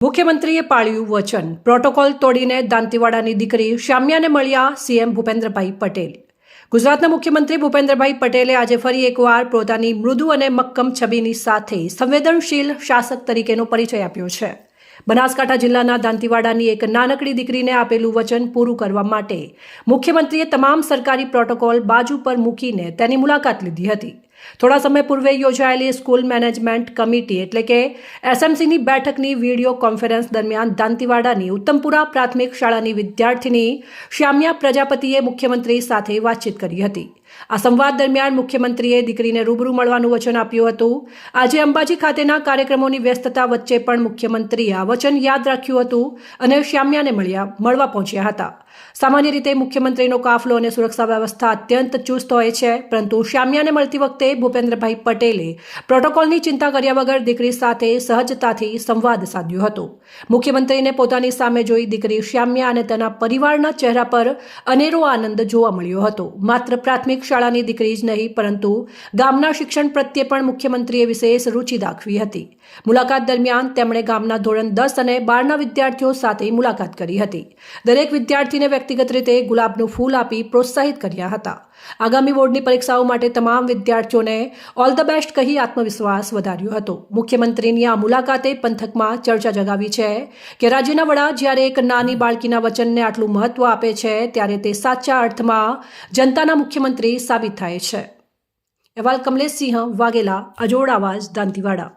મુખ્યમંત્રીએ પાળ્યું વચન. પ્રોટોકોલ તોડીને દાંતીવાડાની દીકરી શામ્યાને મળ્યા સીએમ ભૂપેન્દ્રભાઈ પટેલ. ગુજરાતના મુખ્યમંત્રી ભૂપેન્દ્રભાઈ પટેલે આજે ફરી એકવાર પોતાની મૃદુ અને મક્કમ છબીની સાથે સંવેદનશીલ શાસક તરીકેનો પરિચય આપ્યો છે. બનાસકાંઠા જિલ્લાના દાંતીવાડાની એક નાનકડી દીકરીને આપેલું વચન પૂરું કરવા માટે મુખ્યમંત્રીએ તમામ સરકારી પ્રોટોકોલ બાજુ પર મૂકીને તેની મુલાકાત લીધી હતી. થોડા સમય પૂર્વે યોજાયેલી સ્કૂલ મેનેજમેન્ટ કમિટી એટલે કે એસએમસીની બેઠકની વિડીયો કોન્ફરન્સ દરમિયાન દાંતીવાડાની ઉત્તમપુરા પ્રાથમિક શાળાની વિદ્યાર્થીની શામ્યા પ્રજાપતિએ મુખ્યમંત્રી સાથે વાતચીત કરી હતી. આ સંવાદ દરમિયાન મુખ્યમંત્રીએ દીકરીને રૂબરૂ મળવાનું વચન આપ્યું હતું. આજે અંબાજી ખાતેના કાર્યક્રમોની વ્યસ્તતા વચ્ચે પણ મુખ્યમંત્રીએ આ વચન યાદ રાખ્યું હતું અને શામ્યાને મળવા પહોંચ્યા હતા. સામાન્ય રીતે મુખ્યમંત્રીનો કાફલો અને સુરક્ષા વ્યવસ્થા અત્યંત ચુસ્ત હોય છે, પરંતુ શામ્યાને મળતી વખતે ભૂપેન્દ્રભાઈ પટેલે પ્રોટોકોલની ચિંતા કર્યા વગર દીકરી સાથે સહજતાથી સંવાદ સાધ્યો હતો. મુખ્યમંત્રીને પોતાની સામે જોઈ દીકરી શામ્યા અને તેના પરિવારના ચહેરા પર અનેરો આનંદ જોવા મળ્યો હતો. માત્ર પ્રાથમિક શાળાની દીકરી જ નહીં, પરંતુ ગામના શિક્ષણ પ્રત્યે પણ મુખ્યમંત્રીએ વિશેષ રુચિ દાખવી હતી. મુલાકાત દરમિયાન તેમણે ગામના ધોરણ 10 અને 12ના વિદ્યાર્થીઓ સાથે મુલાકાત કરી હતી. દરેક વિદ્યાર્થીને વ્યક્તિગત રીતે ગુલાબનું ફૂલ આપી પ્રોત્સાહિત કર્યા હતા. આગામી બોર્ડની પરીક્ષાઓ માટે તમામ વિદ્યાર્થીઓને ઓલ ધ બેસ્ટ કહી આત્મવિશ્વાસ વધાર્યો હતો. મુખ્યમંત્રીની આ મુલાકાતે પંથકમાં ચર્ચા જગાવી છે કે રાજ્યના વડા જ્યારે એક નાની બાળકીના વચનને આટલું મહત્વ આપે છે, ત્યારે તે સાચા અર્થમાં જનતાના મુખ્યમંત્રી સાબિત થાય છે. અહેવાલ કમલેશ સિંહ વાઘેલા, અજોડ આવાજ, દાંતીવાડા.